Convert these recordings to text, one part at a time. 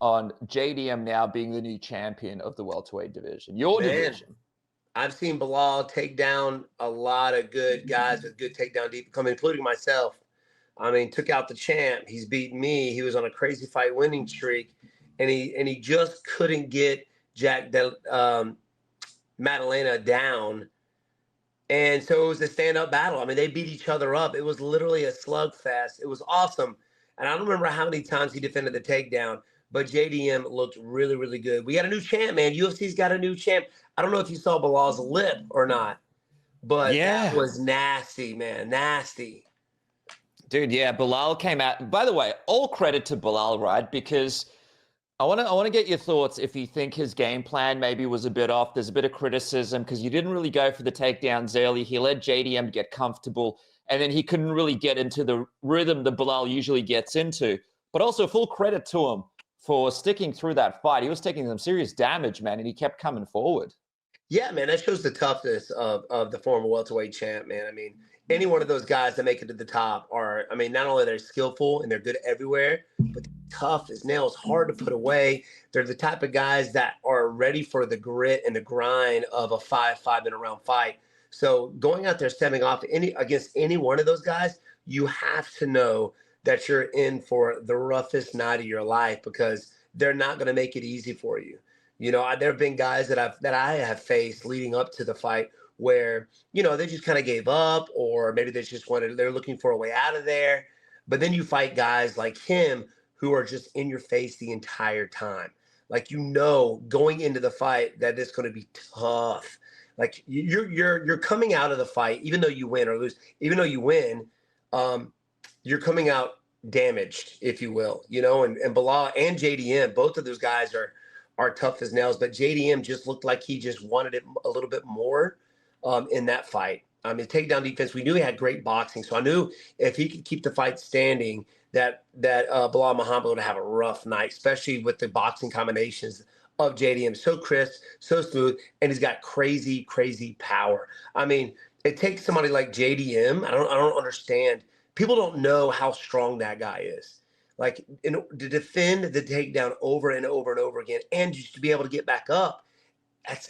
on JDM now being the new champion of the welterweight division, your division? I've seen Bilal take down a lot of good guys with good takedown deep come, including myself. I mean, took out the champ. He's beaten me. He was on a crazy fight winning streak, and he just couldn't get Jack Madalena down. And so it was a stand-up battle. I mean, they beat each other up. It was literally a slugfest. It was awesome. And I don't remember how many times he defended the takedown, but JDM looked really, really good. We got a new champ, man. UFC's got a new champ. I don't know if you saw Bilal's lip or not, but that was nasty, man. Nasty. Dude, yeah, Bilal came out. By the way, all credit to Bilal, right? Because I want to get your thoughts if you think his game plan maybe was a bit off. There's a bit of criticism because you didn't really go for the takedowns early. He let JDM get comfortable, and then he couldn't really get into the rhythm that Bilal usually gets into. But also full credit to him for sticking through that fight. He was taking some serious damage, man, and he kept coming forward. Yeah, man, that shows the toughness of the former welterweight champ, man. I mean, any one of those guys that make it to the top are, I mean, not only they're skillful and they're good everywhere, but they're tough as nails, hard to put away. They're the type of guys that are ready for the grit and the grind of a 5-minute round fight. So going out there stepping off against any one of those guys, you have to know that you're in for the roughest night of your life because they're not going to make it easy for you. You know, there have been guys that I have faced leading up to the fight where, you know, they just kind of gave up, or maybe they're looking for a way out of there. But then you fight guys like him who are just in your face the entire time. Like, you know, going into the fight that it's going to be tough. Like you're coming out of the fight, even though you win or lose, even though you win, you're coming out damaged, if you will, you know, and Bilal and JDM, both of those guys are tough as nails, but JDM just looked like he just wanted it a little bit more in that fight. I mean, takedown defense, we knew he had great boxing, so I knew if he could keep the fight standing, that Bilal Muhammad would have a rough night, especially with the boxing combinations of JDM. So crisp, so smooth, and he's got crazy, crazy power. I mean, it takes somebody like JDM. I don't understand. People don't know how strong that guy is. Like, to defend the takedown over and over and over again, and just to be able to get back up, that's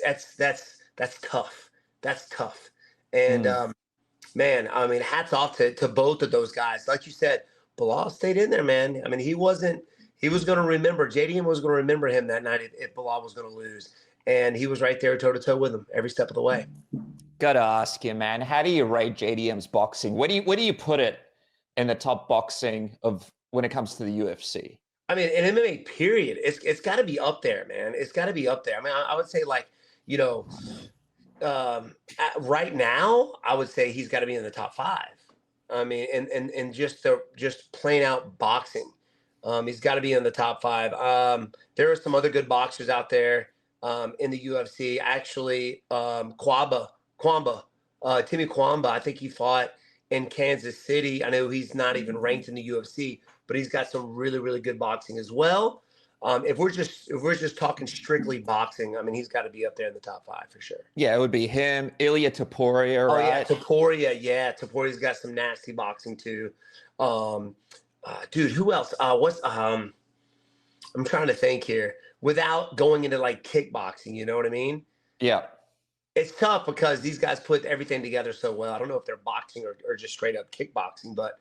tough. That's tough. And man, I mean, hats off to both of those guys. Like you said, Bilal stayed in there, man. I mean, he was going to remember. JDM was going to remember him that night if Bilal was going to lose, and he was right there toe to toe with him every step of the way. Gotta ask you, man, how do you rate JDM's boxing? Where do you put it in the top boxing of when it comes to the UFC? I mean, in MMA, period, it's got to be up there, man. It's got to be up there. I mean, I would say, like, you know, right now, I would say he's got to be in the top 5. I mean, and just plain out boxing, he's got to be in the top 5. There are some other good boxers out there in the UFC. Actually, Timmy Kwamba, I think he fought in Kansas City. I know he's not even ranked in the UFC, but he's got some really, really good boxing as well. If we're just talking strictly boxing, I mean, he's got to be up there in the top 5 for sure. Yeah, it would be him, Ilia Topuria, right? Oh yeah, Topuria. Yeah, Topuria's got some nasty boxing too. Dude, who else? I'm trying to think here without going into like kickboxing. You know what I mean? Yeah. It's tough because these guys put everything together so well. I don't know if they're boxing or just straight up kickboxing, but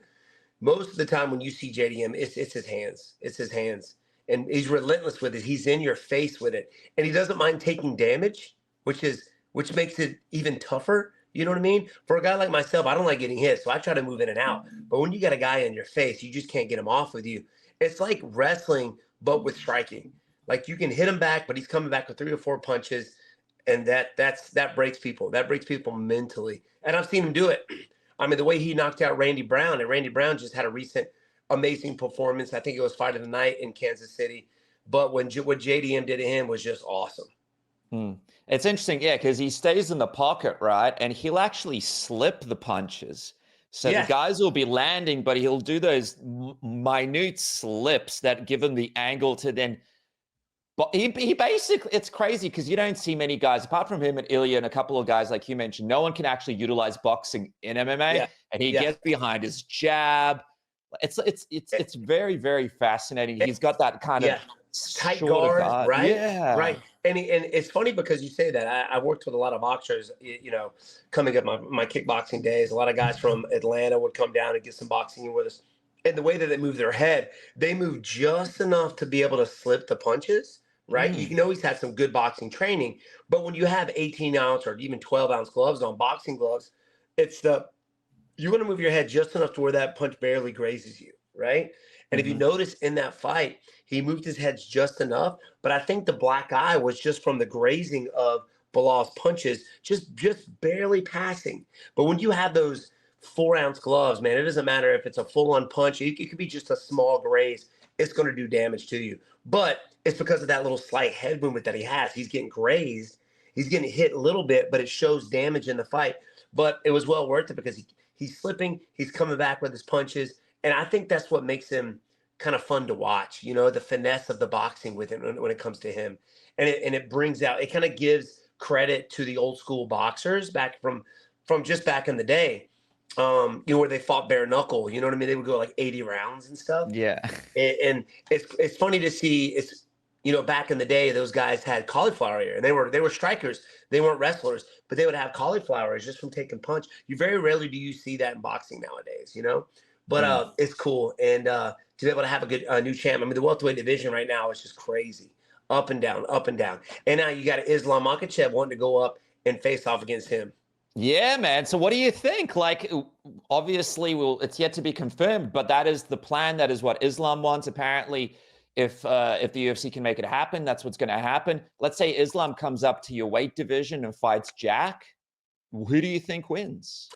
most of the time when you see JDM, it's his hands. It's his hands. And he's relentless with it. He's in your face with it. And he doesn't mind taking damage, which makes it even tougher. You know what I mean? For a guy like myself, I don't like getting hit, so I try to move in and out. But when you got a guy in your face, you just can't get him off with you. It's like wrestling, but with striking. Like, you can hit him back, but he's coming back with 3 or 4 punches. And that breaks people. That breaks people mentally. And I've seen him do it. I mean, the way he knocked out Randy Brown, and Randy Brown just had a recent amazing performance. I think it was Fight of the Night in Kansas City. But what JDM did to him was just awesome. It's interesting, yeah, because he stays in the pocket, right? And he'll actually slip the punches. So the guys will be landing, but he'll do those minute slips that give him the angle to then. But he basically, it's crazy because you don't see many guys, apart from him and Ilia and a couple of guys like you mentioned, no one can actually utilize boxing in MMA. And he gets behind his jab. It's very, very fascinating. He's got that kind of tight shorter guard, guard. right? Yeah. Right. And it's funny because you say that. I worked with a lot of boxers, coming up my kickboxing days. A lot of guys from Atlanta would come down and get some boxing in with us. And the way that they move their head, they move just enough to be able to slip the punches, right? You Mm. can always have some good boxing training, but when you have 18-ounce or even 12-ounce gloves on, boxing gloves, it's you want to move your head just enough to where that punch barely grazes you, right? And if you Hmm. notice in that fight, he moved his head just enough, but I think the black eye was just from the grazing of Bilal's punches, just barely passing. But when you have those 4-ounce gloves, man, it doesn't matter if it's a full-on punch. It could be just a small graze. It's going to do damage to you. But it's because of that little slight head movement that he has. He's getting grazed. He's getting hit a little bit, but it shows damage in the fight. But it was well worth it because he's slipping. He's coming back with his punches. And I think that's what makes him kind of fun to watch, the finesse of the boxing with him when it comes to him. And it brings out, it kind of gives credit to the old school boxers back from just back in the day, where they fought bare knuckle, you know what I mean? They would go like 80 rounds and stuff. Yeah. And it's funny to see, back in the day, those guys had cauliflower ear, and they were strikers. They weren't wrestlers, but they would have cauliflower ears just from taking punch. You very rarely do you see that in boxing nowadays, But Mm. it's cool, and to be able to have a good new champ. I mean, the welterweight division right now is just crazy, up and down, up and down. And now you got Islam Makhachev wanting to go up and face off against him. Yeah, man. So what do you think? Like, obviously, it's yet to be confirmed, but that is the plan. That is what Islam wants. Apparently, if the UFC can make it happen, that's what's going to happen. Let's say Islam comes up to your weight division and fights Jack. Who do you think wins?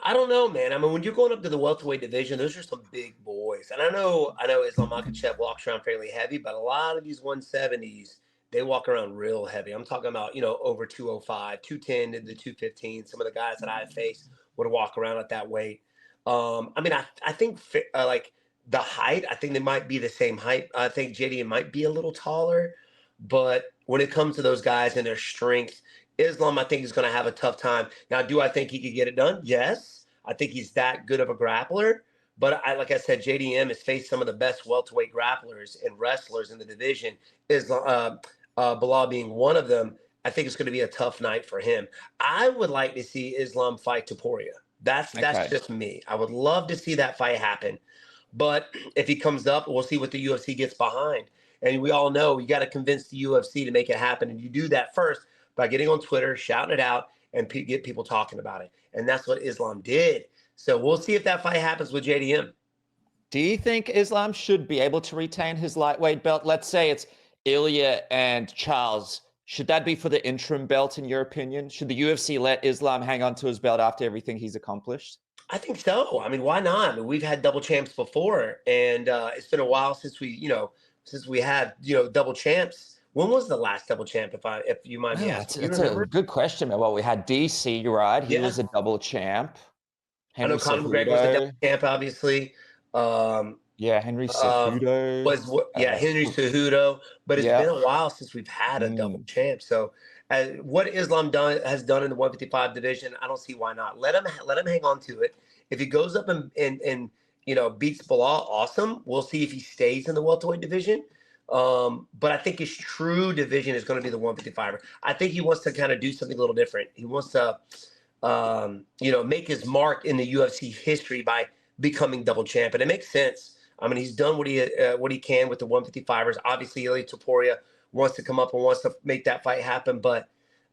I don't know, man. I mean, when you're going up to the welterweight division, those are some big boys. And I know Islam Makhachev walks around fairly heavy, but a lot of these 170s, they walk around real heavy. I'm talking about, over 205, 210 to the 215. Some of the guys that I faced would walk around at that weight. I mean, I think like the height, I think they might be the same height. I think JDM might be a little taller, but when it comes to those guys and their strength, Islam, I think, is going to have a tough time. Now, do I think he could get it done? Yes. I think he's that good of a grappler. But like I said, JDM has faced some of the best welterweight grapplers and wrestlers in the division. Bilal being one of them. I think it's going to be a tough night for him. I would like to see Islam fight Topuria. That's Okay. just me. I would love to see that fight happen. But if he comes up, we'll see what the UFC gets behind. And we all know you got to convince the UFC to make it happen. And you do that first by getting on Twitter, shouting it out, and get people talking about it. And that's what Islam did. So we'll see if that fight happens with JDM. Do you think Islam should be able to retain his lightweight belt? Let's say it's Ilia and Charles. Should that be for the interim belt, in your opinion? Should the UFC let Islam hang on to his belt after everything he's accomplished? I think so. I mean, why not? I mean, we've had double champs before, and it's been a while since we had double champs. When was the last double champ? If you mind me asking, It's a good question, man. Well, we had DC, right? He was a double champ. I know Conor McGregor was a double champ, obviously. Henry Cejudo. Henry Cejudo. But it's been a while since we've had a double champ. So, what Islam has done in the 155 division, I don't see why not. Let him hang on to it. If he goes up and beats Bilal, awesome. We'll see if he stays in the welterweight division. But I think his true division is going to be the 155er. I think he wants to kind of do something a little different. He wants to, make his mark in the UFC history by becoming double champ, and it makes sense. I mean, he's done what he can with the 155ers. Obviously, Ilia Topuria wants to come up and wants to make that fight happen. But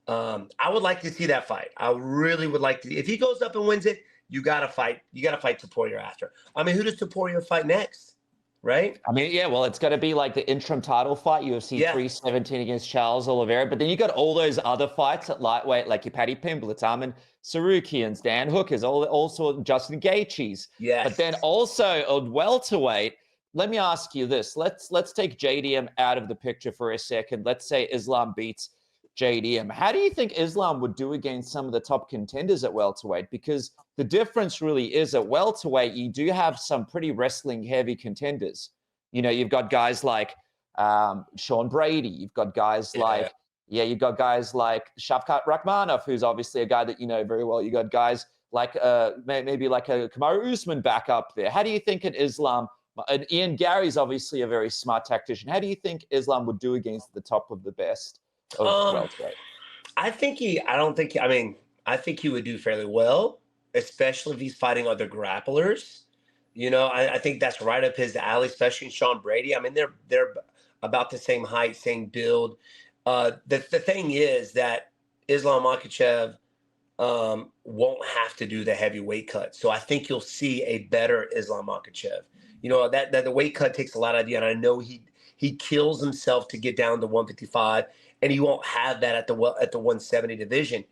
I would like to see that fight. I really would like to. If he goes up and wins it, you got to fight. You got to fight Topuria after. I mean, who does Topuria fight next? Right? I mean, well, it's got to be like the interim title fight, UFC 317 against Charles Oliveira. But then you got all those other fights at lightweight, like your Paddy Pimblett, Armin Sarukians, Dan Hookers, also Justin Gaethje's. Yes. But then also at welterweight, let me ask you this. Let's take JDM out of the picture for a second. Let's say Islam beats JDM. How do you think Islam would do against some of the top contenders at welterweight? Because the difference really is at welterweight, you do have some pretty wrestling-heavy contenders. You've got guys like Sean Brady. You've got guys like Shavkat Rakhmonov, who's obviously a guy that you know very well. You got guys like maybe like a Kamaru Usman back up there. How do you think an Islam And Ian Gary's obviously a very smart tactician. How do you think Islam would do against the top of the best of welterweight? I think I think he would do fairly well, especially if he's fighting other grapplers. I think that's right up his alley, especially in Sean Brady. I mean, they're about the same height, same build. The thing is that Islam Makhachev won't have to do the heavy weight cut. So I think you'll see a better Islam Makhachev. That the weight cut takes a lot of you, and I know he kills himself to get down to 155, and he won't have that at the 170 division.